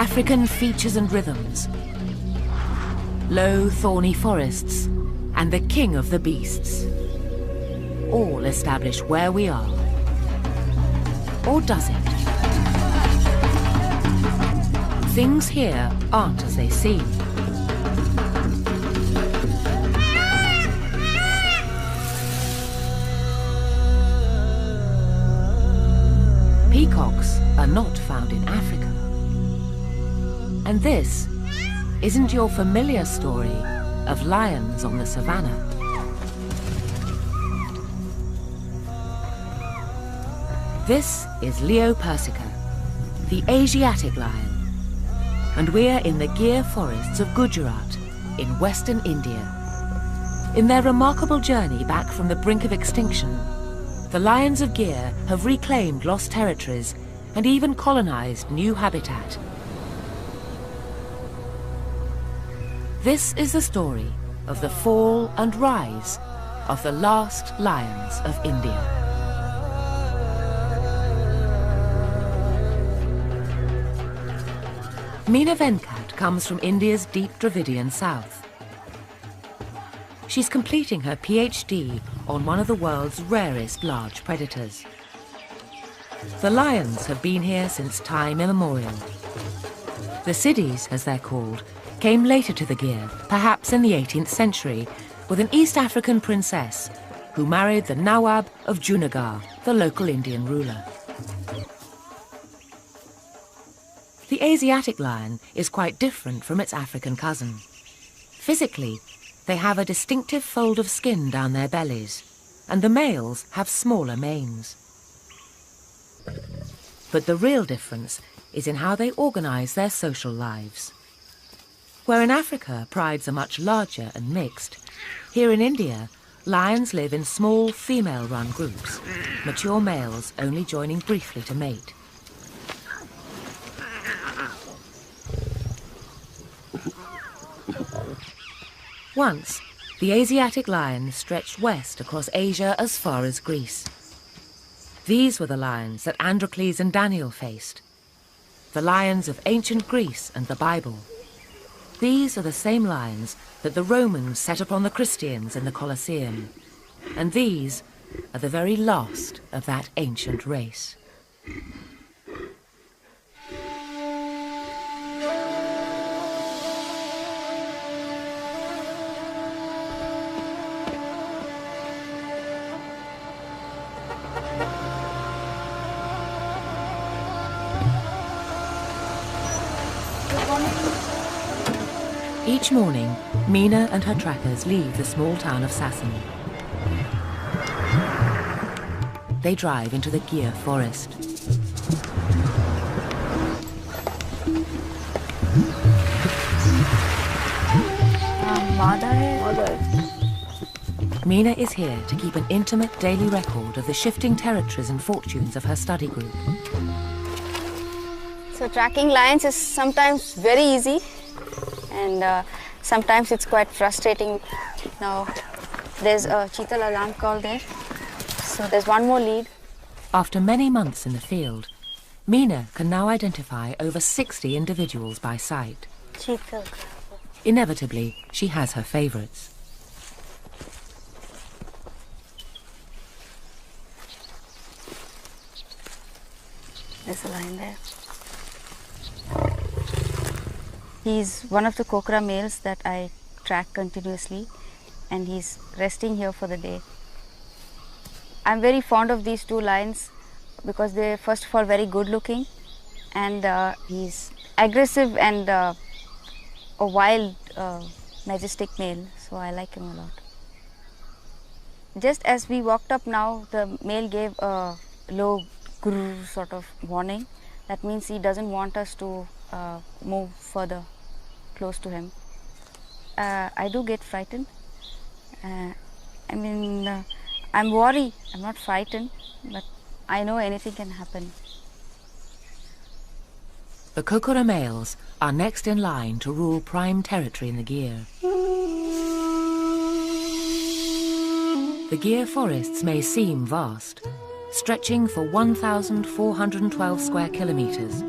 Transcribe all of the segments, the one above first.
African features and rhythms, low thorny forests, and the king of the beasts all establish where we are. Or does it? Things here aren't as they seem. Peacocks are not found in Africa. And this isn't your familiar story of lions on the savannah. This is Leo persica, the Asiatic lion, and we're in the Gir forests of Gujarat in western India. In their remarkable journey back from the brink of extinction, the lions of Gir have reclaimed lost territories and even colonized new habitat. This is the story of the fall and rise of the last lions of India. Meena Venkat comes from India's deep Dravidian south. She's completing her PhD on one of the world's rarest large predators. The lions have been here since time immemorial. The Siddhis, as they're called, came later to the Gir, perhaps in the 18th century, with an East African princess who married the Nawab of Junagadh, the local Indian ruler. The Asiatic lion is quite different from its African cousin. Physically, they have a distinctive fold of skin down their bellies, and the males have smaller manes. But the real difference is in how they organise their social lives. Where in Africa, prides are much larger and mixed, here in India, lions live in small female-run groups, mature males only joining briefly to mate. Once, the Asiatic lion stretched west across Asia as far as Greece. These were the lions that Androcles and Daniel faced, the lions of ancient Greece and the Bible. These are the same lions that the Romans set upon the Christians in the Colosseum, and these are the very last of that ancient race. Each morning, Meena and her trackers leave the small town of Sasson. They drive into the Gir forest. Meena is here to keep an intimate daily record of the shifting territories and fortunes of her study group. So tracking lions is sometimes very easy, and sometimes it's quite frustrating. Now there's a cheetah alarm call there, so there's one more lead. After many months in the field, Meena can now identify over 60 individuals by sight. Cheetah. Inevitably, she has her favourites. There's a lion there. He's one of the Kokra males that I track continuously, and he's resting here for the day. I'm very fond of these two lions because they're first of all very good looking, and he's aggressive and a wild, majestic male, so I like him a lot. Just as we walked up now, the male gave a low grrr sort of warning. That means he doesn't want us to move further close to him. I do get frightened. I'm worried. I'm not frightened, but I know anything can happen. The Kokora males are next in line to rule prime territory in the Gir. The Gir forests may seem vast, stretching for 1,412 square kilometres.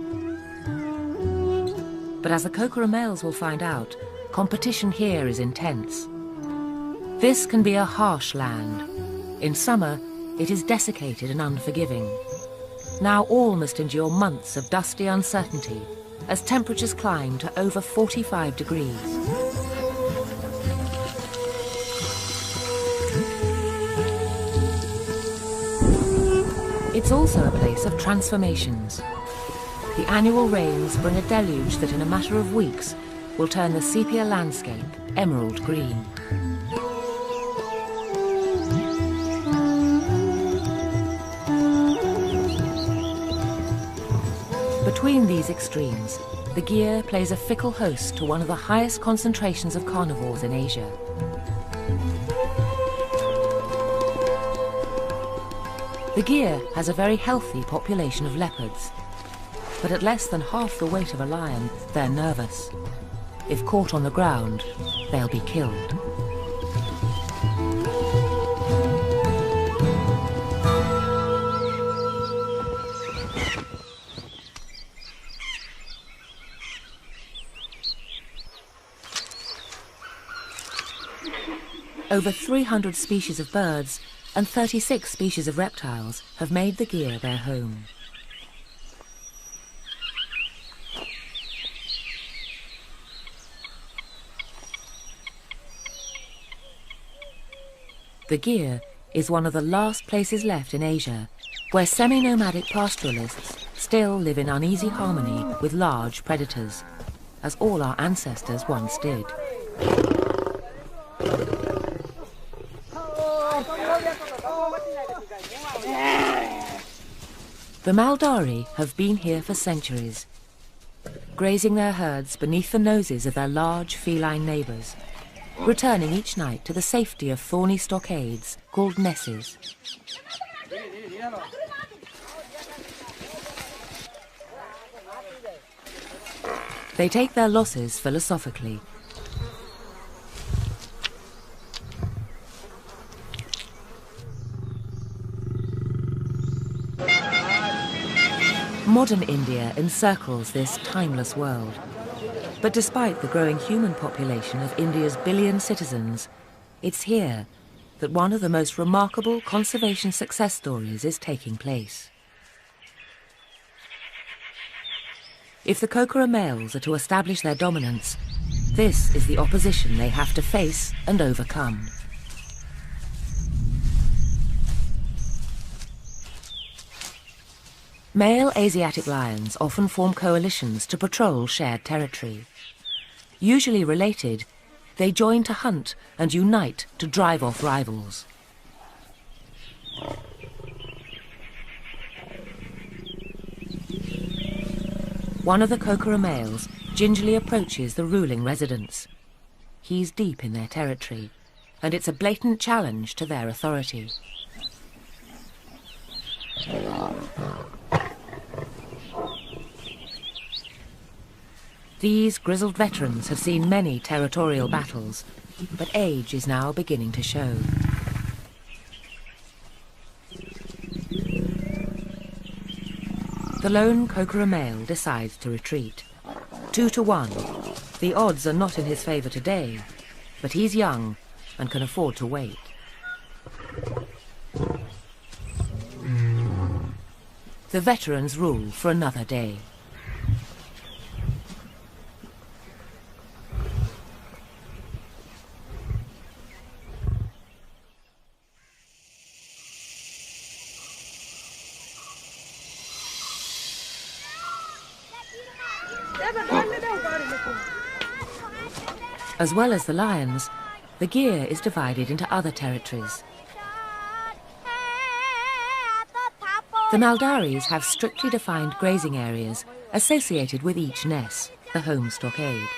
But as the Kokora males will find out, competition here is intense. This can be a harsh land. In summer, it is desiccated and unforgiving. Now all must endure months of dusty uncertainty as temperatures climb to over 45 degrees. It's also a place of transformations. The annual rains bring a deluge that in a matter of weeks will turn the sepia landscape emerald green. Between these extremes, the gyr plays a fickle host to one of the highest concentrations of carnivores in Asia. The gyr has a very healthy population of leopards, but at less than half the weight of a lion, they're nervous. If caught on the ground, they'll be killed. Over 300 species of birds and 36 species of reptiles have made the gyr their home. The gyr is one of the last places left in Asia where semi-nomadic pastoralists still live in uneasy harmony with large predators, as all our ancestors once did. The Maldari have been here for centuries, grazing their herds beneath the noses of their large feline neighbours, returning each night to the safety of thorny stockades called nesses. They take their losses philosophically. Modern India encircles this timeless world. But despite the growing human population of India's billion citizens, it's here that one of the most remarkable conservation success stories is taking place. If the Kokora males are to establish their dominance, this is the opposition they have to face and overcome. Male Asiatic lions often form coalitions to patrol shared territory. Usually related, they join to hunt and unite to drive off rivals. One of the Kokora males gingerly approaches the ruling residents. He's deep in their territory, and it's a blatant challenge to their authority. These grizzled veterans have seen many territorial battles, but age is now beginning to show. The lone Kokora male decides to retreat. 2 to 1. The odds are not in his favour today, but he's young and can afford to wait. The veterans rule for another day. As well as the lions, the gyr is divided into other territories. The Maldaris have strictly defined grazing areas associated with each ness, the home stockade.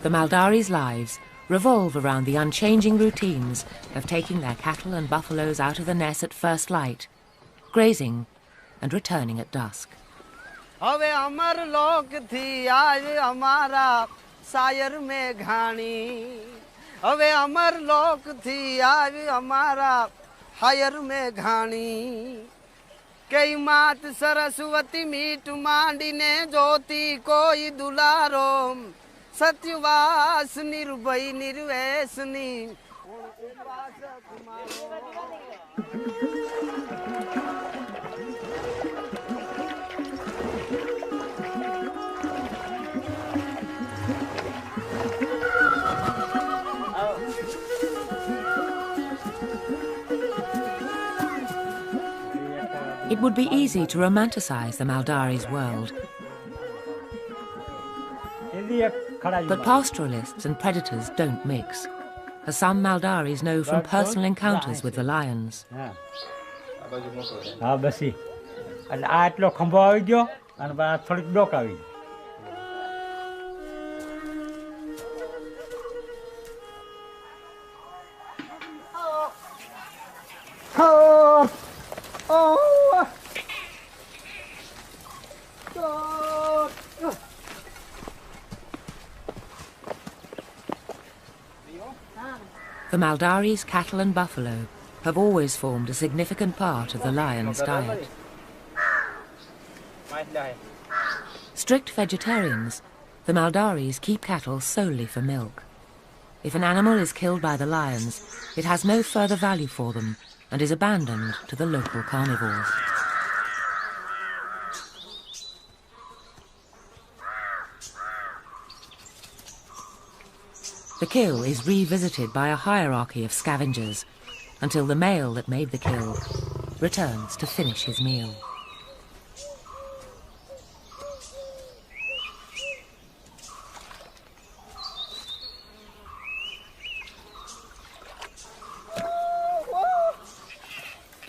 The Maldaris' lives revolve around the unchanging routines of taking their cattle and buffaloes out of the ness at first light, grazing and returning at dusk. હવે અમર લોક થી આવી અમારા higher में घाणी कई मात Saraswati meet मांडीने ज्योति कोई दुलारो सत्यवास निर्भय निर्वेशनी It would be easy to romanticize the Maldari's world, but pastoralists and predators don't mix, as some Maldaris know from personal encounters with the lions. The Maldari's cattle and buffalo have always formed a significant part of the lion's diet. Strict vegetarians, the Maldaris keep cattle solely for milk. If an animal is killed by the lions, it has no further value for them and is abandoned to the local carnivores. The kill is revisited by a hierarchy of scavengers until the male that made the kill returns to finish his meal.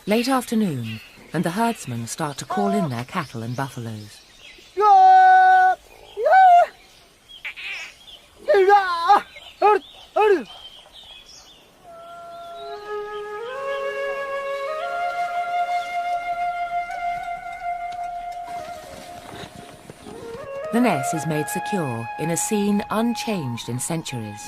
Late afternoon, and the herdsmen start to call in their cattle and buffaloes. The nest is made secure in a scene unchanged in centuries.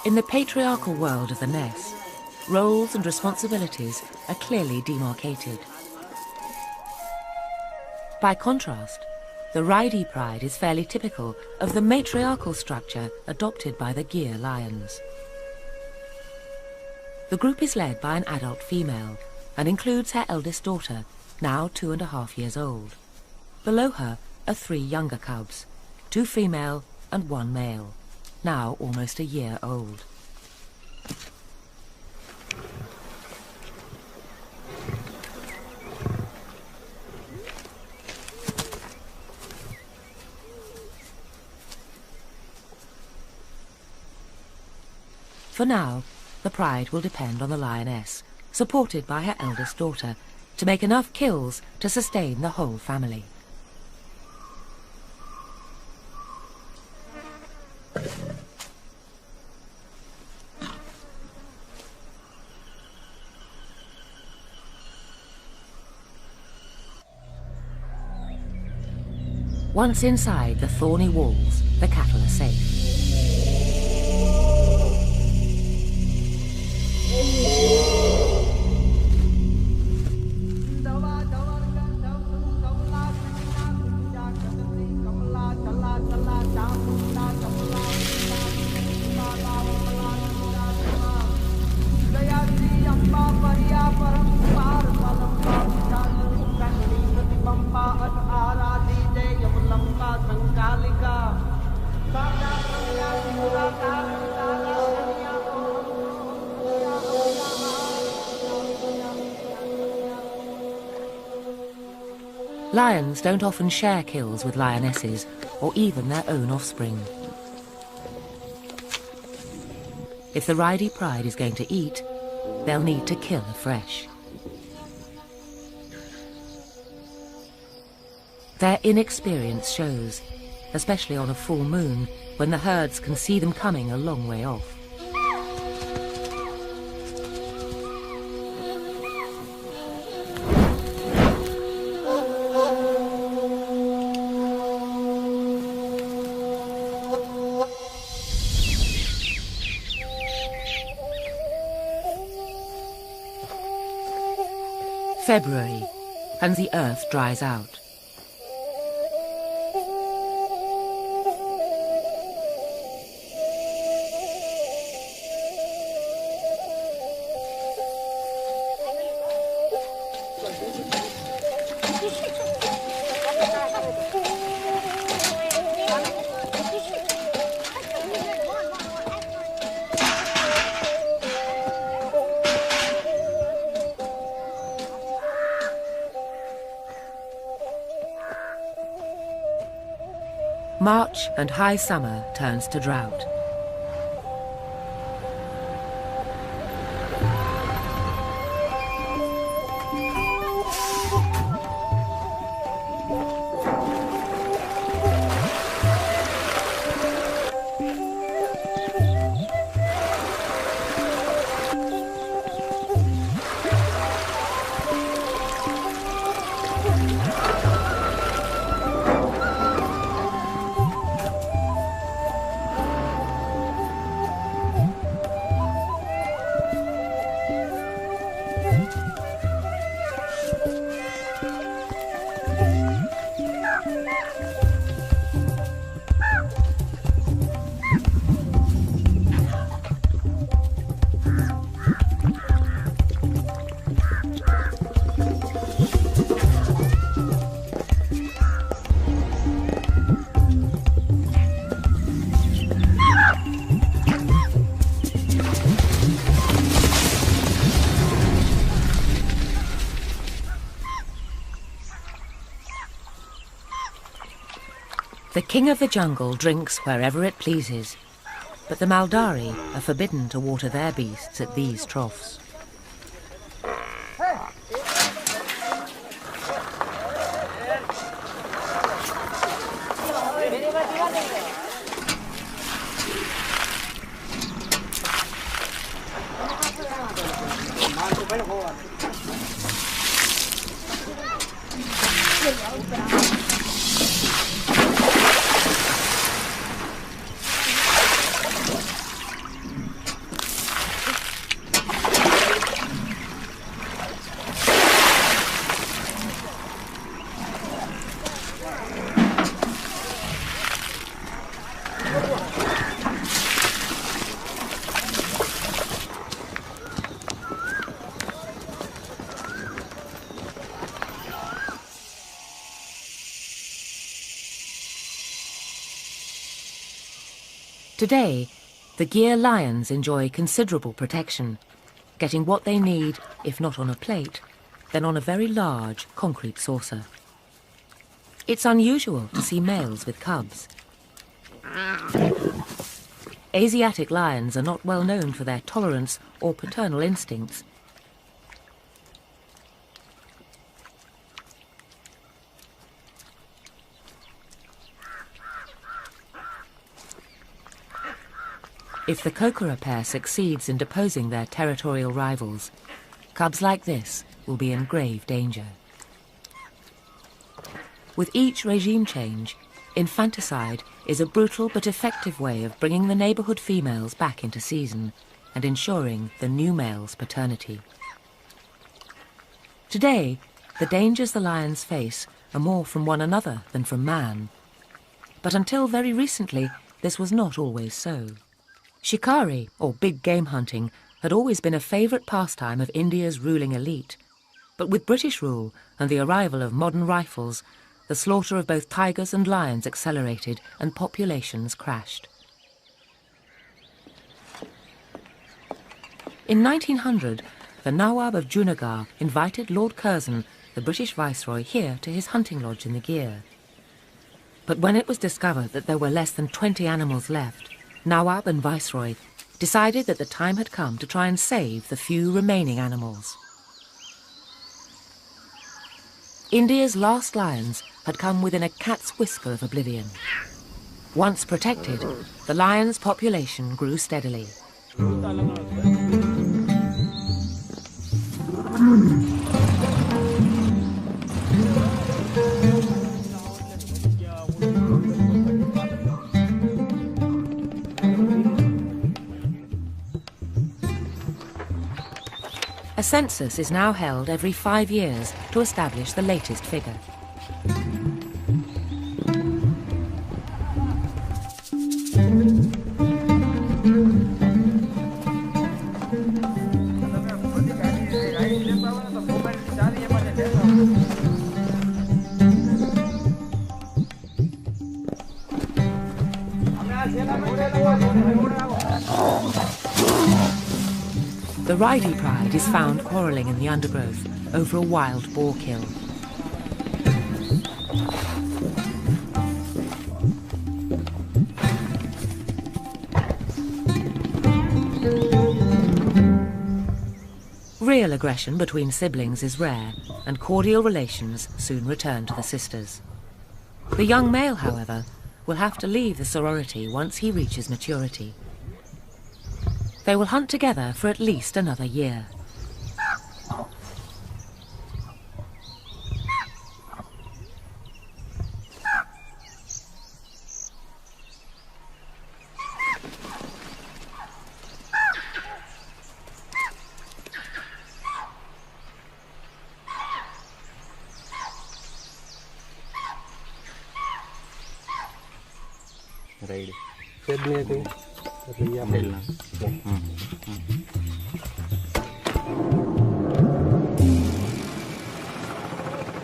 In the patriarchal world of the Ness, roles and responsibilities are clearly demarcated. By contrast, the Raidi pride is fairly typical of the matriarchal structure adopted by the Gir lions. The group is led by an adult female and includes her eldest daughter, now 2.5 years old. Below her are 3 younger cubs, 2 female and 1 male, now almost a year old. For now, the pride will depend on the lioness, supported by her eldest daughter, to make enough kills to sustain the whole family. Once inside the thorny walls, the cattle are safe. Lions don't often share kills with lionesses or even their own offspring. If the Raidi pride is going to eat, they'll need to kill afresh. Their inexperience shows, especially on a full moon when the herds can see them coming a long way off. February, and the earth dries out. March and high summer turns to drought. The king of the jungle drinks wherever it pleases, but the Maldari are forbidden to water their beasts at these troughs. Today, the Gir lions enjoy considerable protection, getting what they need, if not on a plate, then on a very large concrete saucer. It's unusual to see males with cubs. Asiatic lions are not well known for their tolerance or paternal instincts. If the Kokora pair succeeds in deposing their territorial rivals, cubs like this will be in grave danger. With each regime change, infanticide is a brutal but effective way of bringing the neighbourhood females back into season and ensuring the new male's paternity. Today, the dangers the lions face are more from one another than from man. But until very recently, this was not always so. Shikari, or big game hunting, had always been a favourite pastime of India's ruling elite. But with British rule and the arrival of modern rifles, the slaughter of both tigers and lions accelerated and populations crashed. In 1900, the Nawab of Junagadh invited Lord Curzon, the British Viceroy, here to his hunting lodge in the Gir. But when it was discovered that there were less than 20 animals left, Nawab and Viceroy decided that the time had come to try and save the few remaining animals. India's last lions had come within a cat's whisper of oblivion. Once protected, the lions' population grew steadily. A census is now held every 5 years to establish the latest figure. The Ridey Pride is found quarrelling in the undergrowth over a wild boar kill. Real aggression between siblings is rare, and cordial relations soon return to the sisters. The young male, however, will have to leave the sorority once he reaches maturity. They will hunt together for at least another year.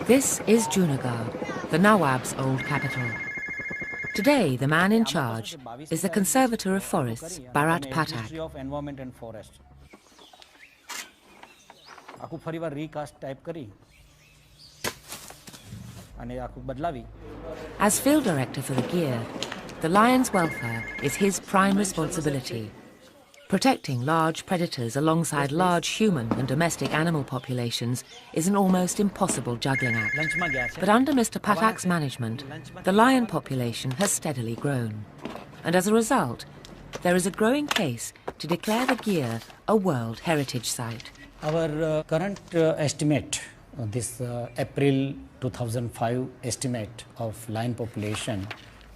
This is Junagadh, the Nawab's old capital. Today, the man in charge is the Conservator of Forests, Bharat Pathak. As field director for the Gir, the lion's welfare is his prime responsibility. Protecting large predators alongside large human and domestic animal populations is an almost impossible juggling act. But under Mr. Pathak's management, the lion population has steadily grown. And as a result, there is a growing case to declare the Gir a World Heritage Site. Our current estimate, this April 2005 estimate of lion population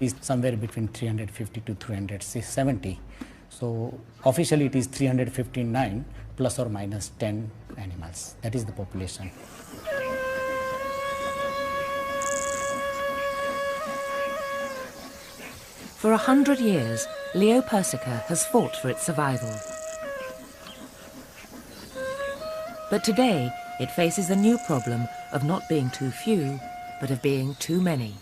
is somewhere between 350 to 370. So officially it is 359 plus or minus 10 animals. That is the population. For 100 years, Leo Persica has fought for its survival. But today, it faces the new problem of not being too few, but of being too many.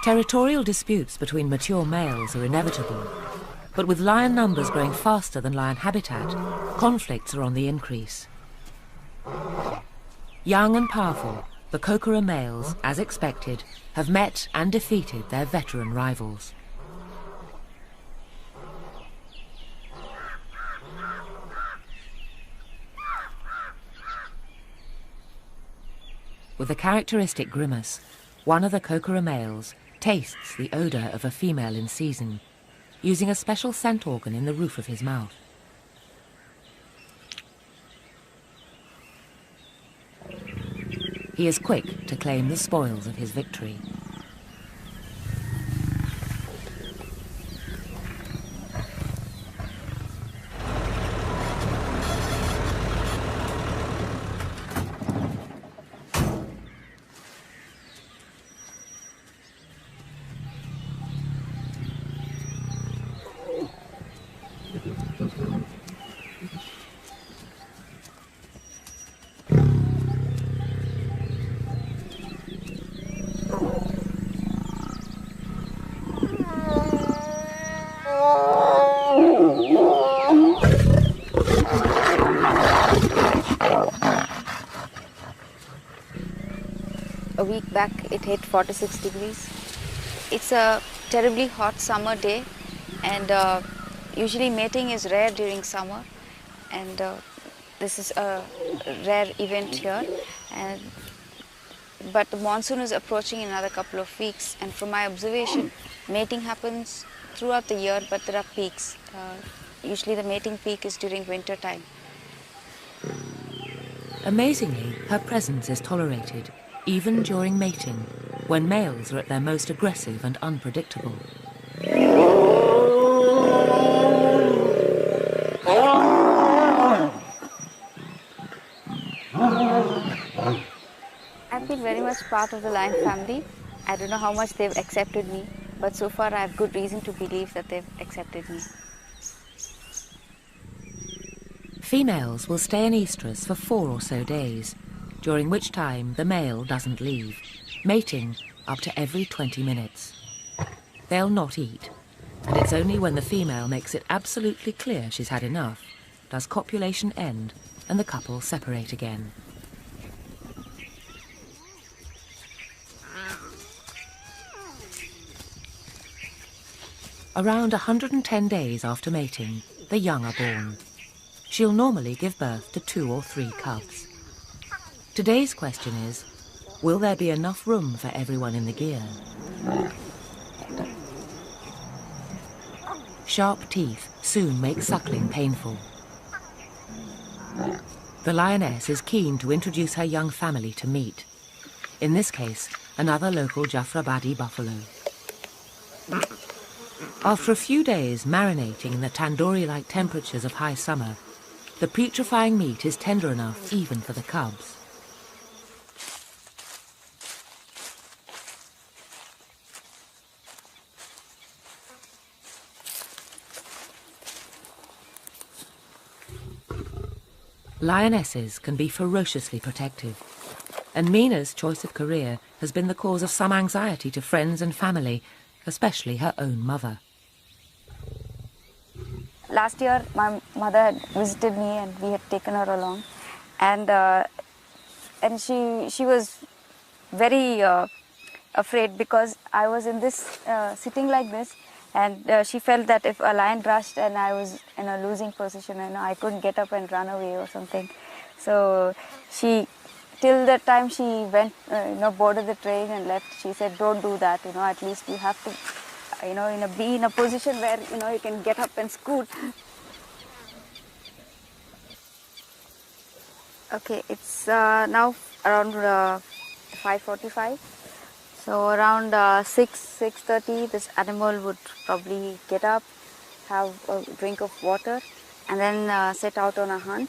Territorial disputes between mature males are inevitable, but with lion numbers growing faster than lion habitat, conflicts are on the increase. Young and powerful, the Kokora males, as expected, have met and defeated their veteran rivals. With a characteristic grimace, one of the Kokora males tastes the odour of a female in season, using a special scent organ in the roof of his mouth. He is quick to claim the spoils of his victory. A week back it hit 46 degrees. It's a terribly hot summer day, and usually mating is rare during summer, and this is a rare event here. But the monsoon is approaching in another couple of weeks, and from my observation, mating happens throughout the year, but there are peaks. Usually the mating peak is during winter time. Amazingly, her presence is tolerated, even during mating, when males are at their most aggressive and unpredictable. I've been very much part of the lion family. I don't know how much they've accepted me, but so far I have good reason to believe that they've accepted me. Females will stay in estrus for 4 or so days, during which time the male doesn't leave, mating up to every 20 minutes. They'll not eat, and it's only when the female makes it absolutely clear she's had enough does copulation end and the couple separate again. Around 110 days after mating, the young are born. She'll normally give birth to 2 or 3 cubs. Today's question is, will there be enough room for everyone in the gear? Sharp teeth soon make suckling painful. The lioness is keen to introduce her young family to meat. In this case, another local Jafrabadi buffalo. After a few days marinating in the tandoori-like temperatures of high summer, the putrefying meat is tender enough even for the cubs. Lionesses can be ferociously protective, and Mina's choice of career has been the cause of some anxiety to friends and family, especially her own mother. Last year, my mother had visited me and we had taken her along, and she was very afraid because I was in this sitting like this, and she felt that if a lion rushed and I was in a losing position, I couldn't get up and run away or something. So she, till that time she went, boarded the train and left. She said, "Don't do that. At least you have to." Be in a position where, you can get up and scoot. Okay, it's now around 5:45. So around 6:30, this animal would probably get up, have a drink of water, and then set out on a hunt.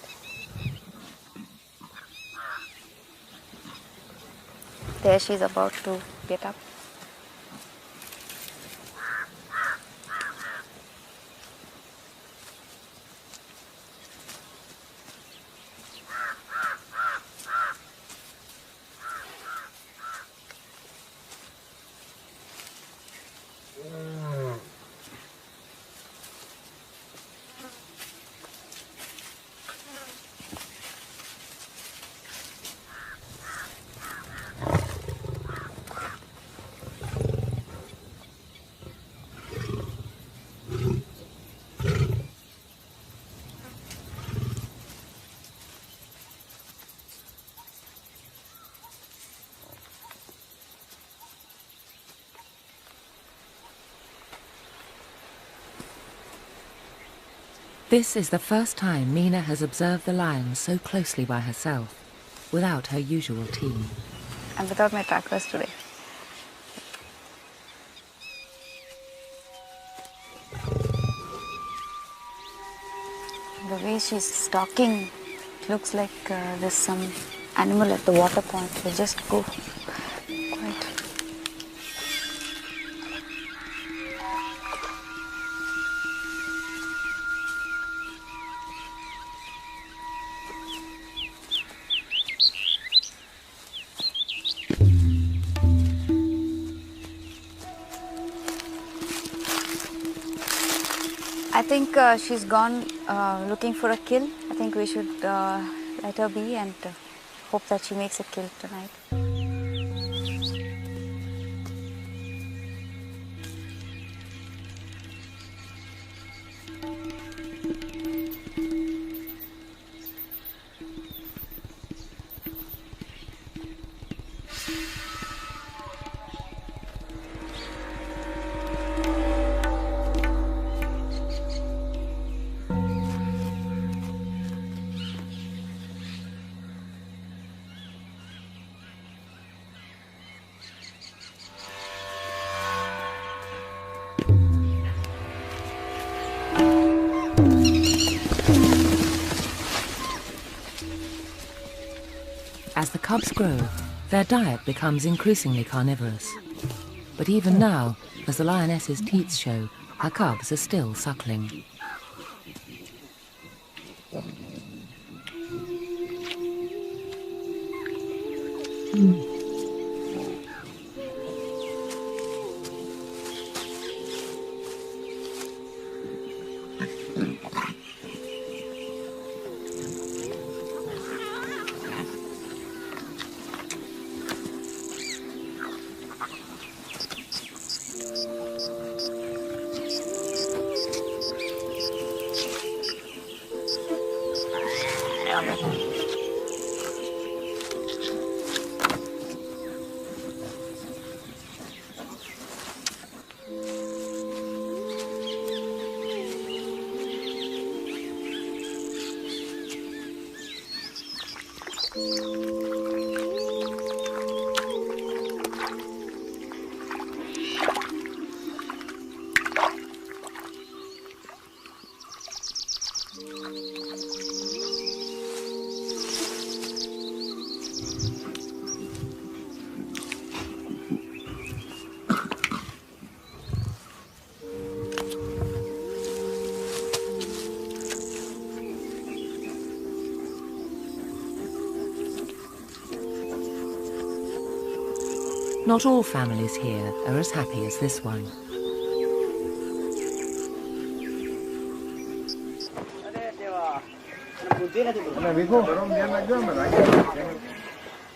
There she's about to get up. This is the first time Mina has observed the lions so closely by herself, without her usual team. And without my trackers today. The way she's stalking, it looks like there's some animal at the water point. We'll just go quiet. I think she's gone looking for a kill. I think we should let her be and hope that she makes a kill tonight. As the cubs grow, their diet becomes increasingly carnivorous. But even now, as the lioness's teats show, her cubs are still suckling. Not all families here are as happy as this one.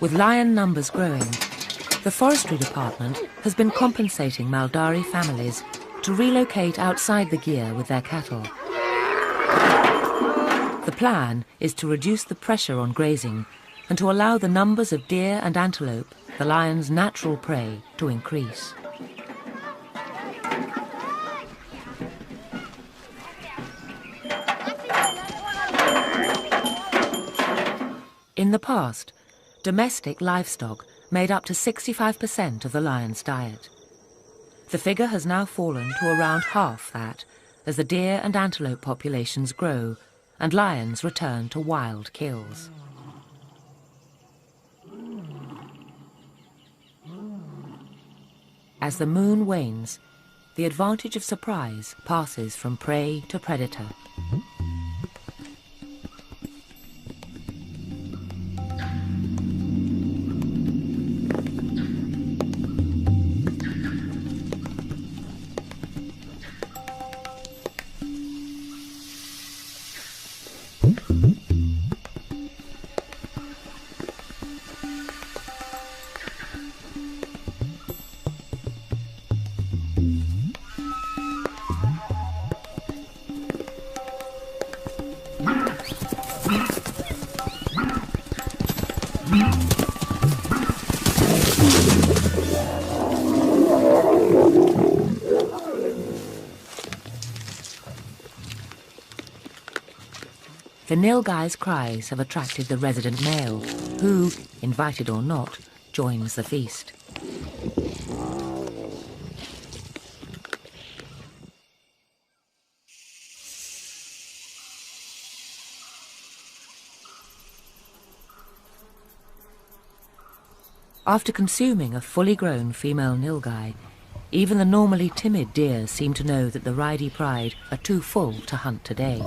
With lion numbers growing, the Forestry Department has been compensating Maldari families to relocate outside the Gir with their cattle. The plan is to reduce the pressure on grazing and to allow the numbers of deer and antelope, the lion's natural prey, to increase. In the past, domestic livestock made up to 65% of the lion's diet. The figure has now fallen to around half that as the deer and antelope populations grow and lions return to wild kills. As the moon wanes, the advantage of surprise passes from prey to predator. The nilgai's cries have attracted the resident male, who, invited or not, joins the feast. After consuming a fully grown female nilgai, even the normally timid deer seem to know that the Raidi pride are too full to hunt today.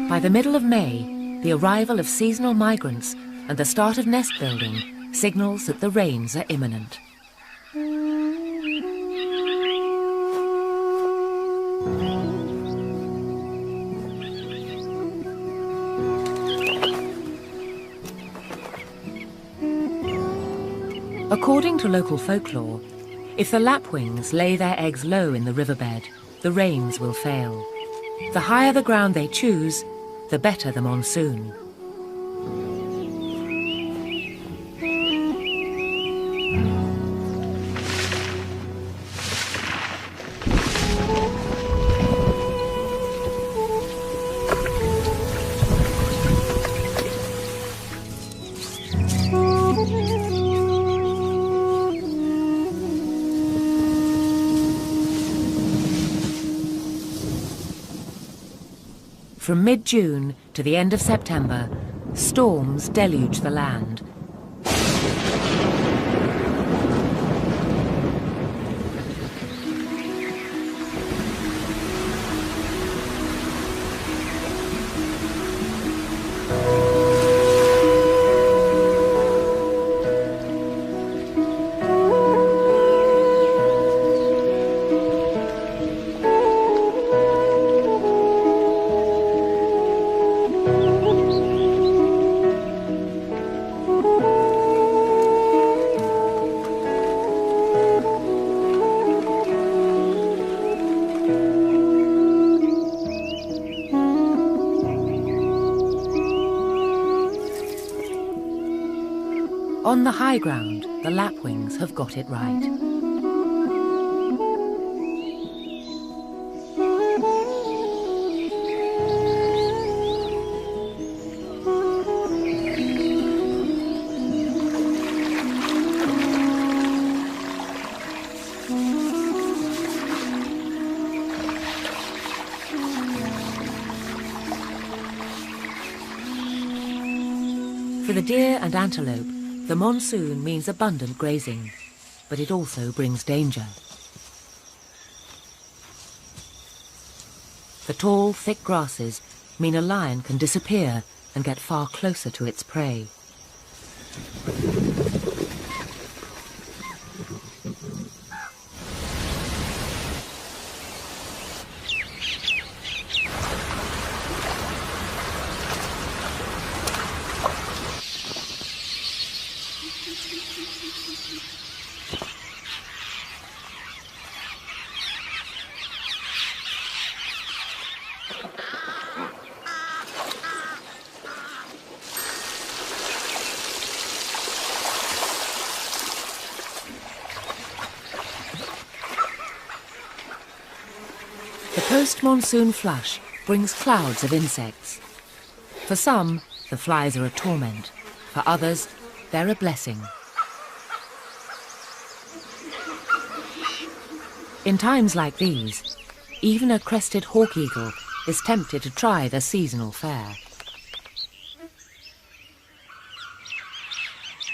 By the middle of May, the arrival of seasonal migrants and the start of nest building signals that the rains are imminent. According to local folklore, if the lapwings lay their eggs low in the riverbed, the rains will fail. The higher the ground they choose, the better the monsoon. From mid-June to the end of September, storms deluge the land. On the high ground, the lapwings have got it right. For the deer and antelope, the monsoon means abundant grazing, but it also brings danger. The tall, thick grasses mean a lion can disappear and get far closer to its prey. The post-monsoon flush brings clouds of insects. For some, the flies are a torment. For others, they're a blessing. In times like these, even a crested hawk eagle is tempted to try the seasonal fare.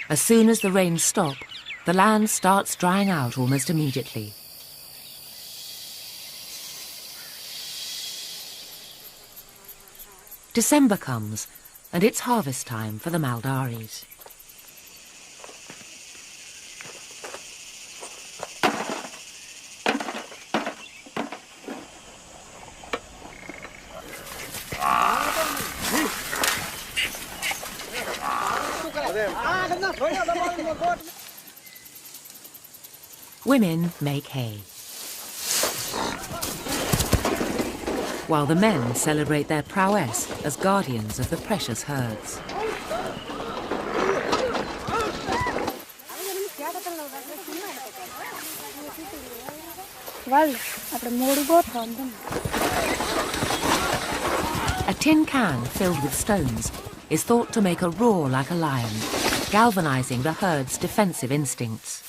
As soon as the rains stop, the land starts drying out almost immediately. December comes, and it's harvest time for the Maldaris. Women make hay, while the men celebrate their prowess as guardians of the precious herds. A tin can filled with stones is thought to make a roar like a lion, galvanizing the herd's defensive instincts.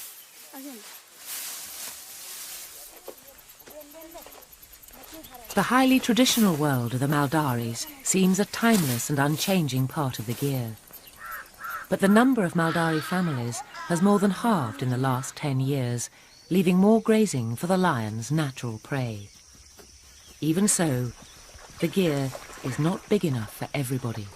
The highly traditional world of the Maldaris seems a timeless and unchanging part of the gear. But the number of Maldari families has more than halved in the last 10 years, leaving more grazing for the lion's natural prey. Even so, the gear is not big enough for everybody.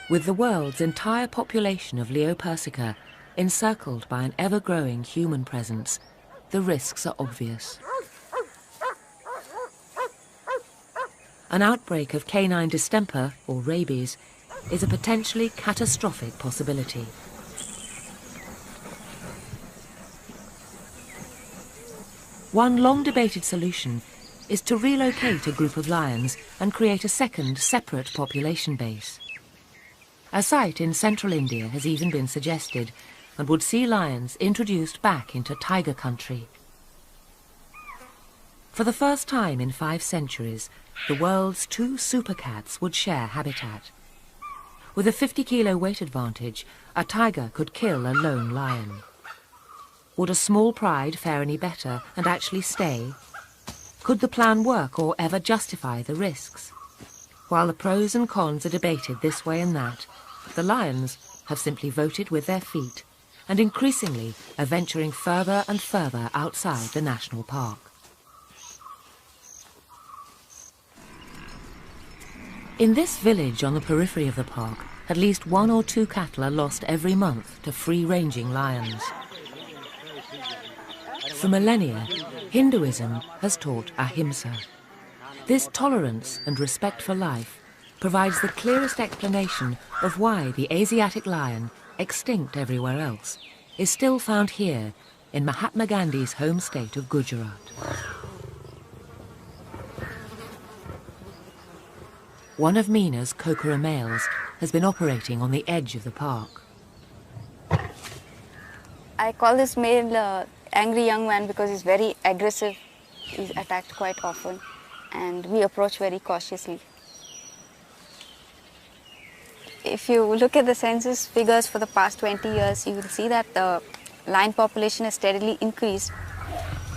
With the world's entire population of Leo persica encircled by an ever-growing human presence, the risks are obvious. An outbreak of canine distemper, or rabies, is a potentially catastrophic possibility. One long-debated solution is to relocate a group of lions and create a second, separate population base. A site in central India has even been suggested and would see lions introduced back into tiger country. For the first time in 5 centuries, the world's 2 supercats would share habitat. With a 50-kilo weight advantage, a tiger could kill a lone lion. Would a small pride fare any better and actually stay? Could the plan work or ever justify the risks? While the pros and cons are debated this way and that, the lions have simply voted with their feet and increasingly are venturing further and further outside the national park. In this village on the periphery of the park, at least 1 or 2 cattle are lost every month to free-ranging lions. For millennia, Hinduism has taught ahimsa. This tolerance and respect for life provides the clearest explanation of why the Asiatic lion, extinct everywhere else, is still found here in Mahatma Gandhi's home state of Gujarat. One of Meena's Kokora males has been operating on the edge of the park. I call this male angry young man because he's very aggressive. He's attacked quite often, and we approach very cautiously. If you look at the census figures for the past 20 years, you will see that the lion population has steadily increased,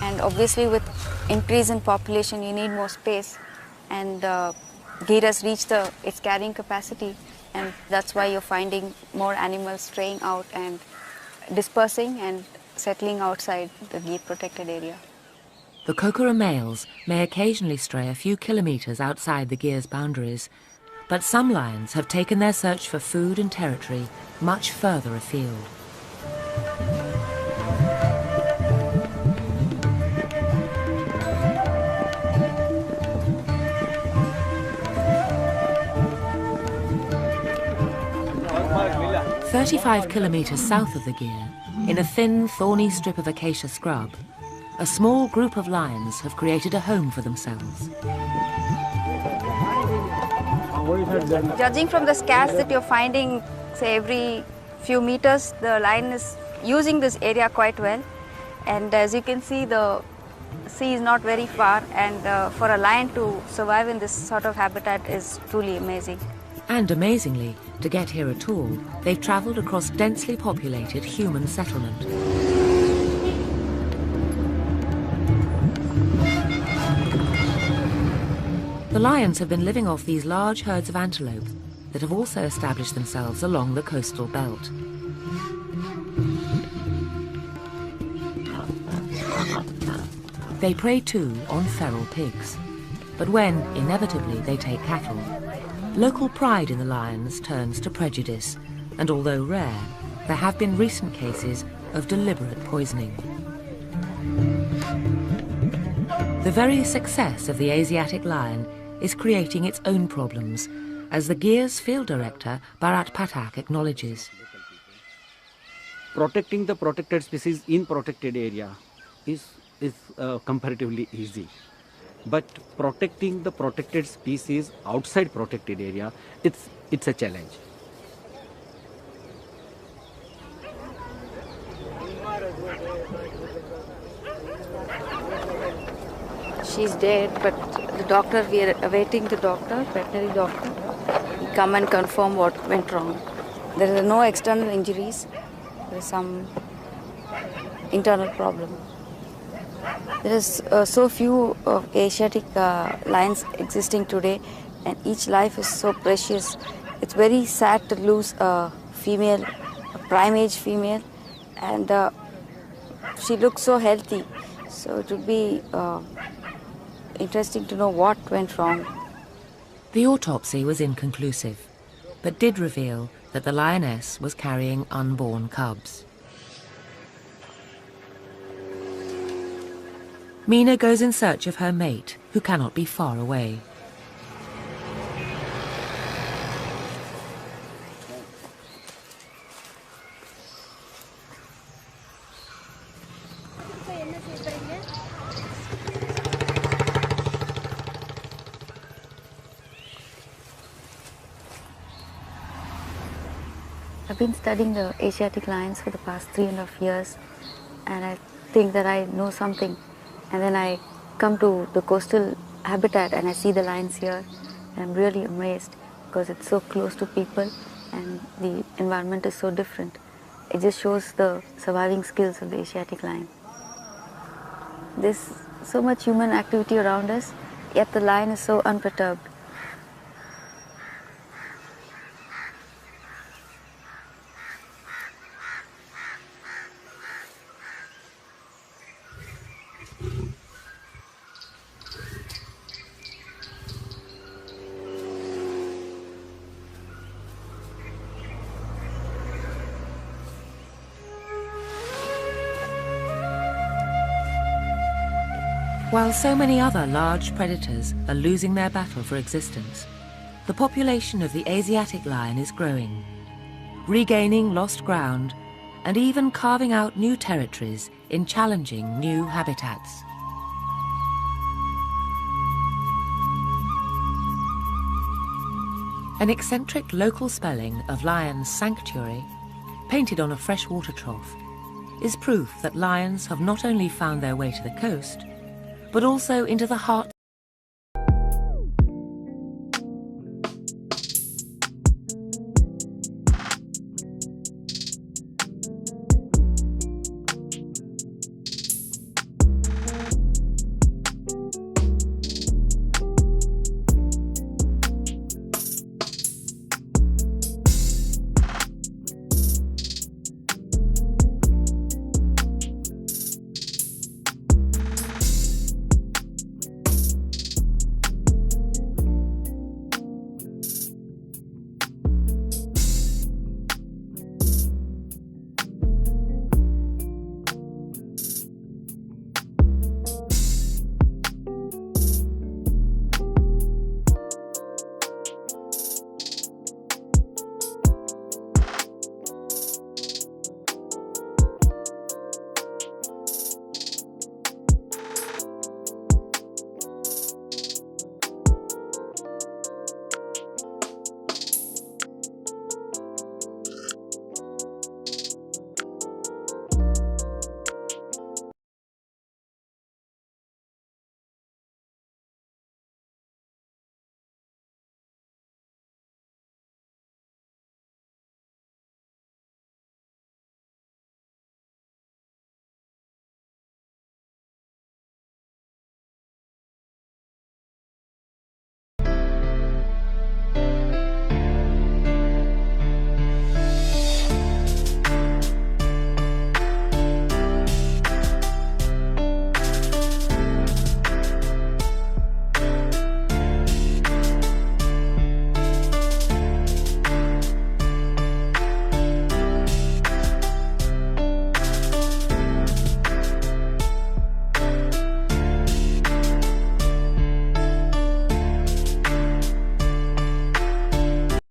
and obviously with increase in population you need more space, and Gir has reached its carrying capacity, and that's why you're finding more animals straying out and dispersing and settling outside the Gir protected area. The Kokora males may occasionally stray a few kilometres outside the Gir's boundaries, but some lions have taken their search for food and territory much further afield. "35 kilometres south of the Gir, in a thin, thorny strip of acacia scrub, a small group of lions have created a home for themselves. Judging from the scats that you're finding, say every few meters, the lion is using this area quite well. And as you can see, the sea is not very far, and for a lion to survive in this sort of habitat is truly amazing. And amazingly, to get here at all, they've travelled across densely populated human settlement. The lions have been living off these large herds of antelope that have also established themselves along the coastal belt. They prey too on feral pigs, but when, inevitably, they take cattle, local pride in the lions turns to prejudice, and although rare, there have been recent cases of deliberate poisoning. The very success of the Asiatic lion is creating its own problems, as the Gir's field director, Bharat Pathak, acknowledges. Protecting the protected species in protected area is comparatively easy. But protecting the protected species outside protected area, it's a challenge. She's dead, but the doctor, we are awaiting the doctor, veterinary doctor, he come and confirm what went wrong. There are no external injuries, there is some internal problem. There is so few Asiatic lions existing today, and each life is so precious. It's very sad to lose a female, a prime age female, and she looks so healthy. So it would be interesting to know what went wrong. The autopsy was inconclusive, but did reveal that the lioness was carrying unborn cubs. Meena goes in search of her mate, who cannot be far away. I've been studying the Asiatic lions for the past 3.5 years, and I think that I know something. And then I come to the coastal habitat and I see the lions here, and I'm really amazed because it's so close to people and the environment is so different. It just shows the surviving skills of the Asiatic lion. There's so much human activity around us, yet the lion is so unperturbed. While so many other large predators are losing their battle for existence, the population of the Asiatic lion is growing, regaining lost ground and even carving out new territories in challenging new habitats. An eccentric local spelling of Lion's Sanctuary, painted on a freshwater trough, is proof that lions have not only found their way to the coast, but also into the heart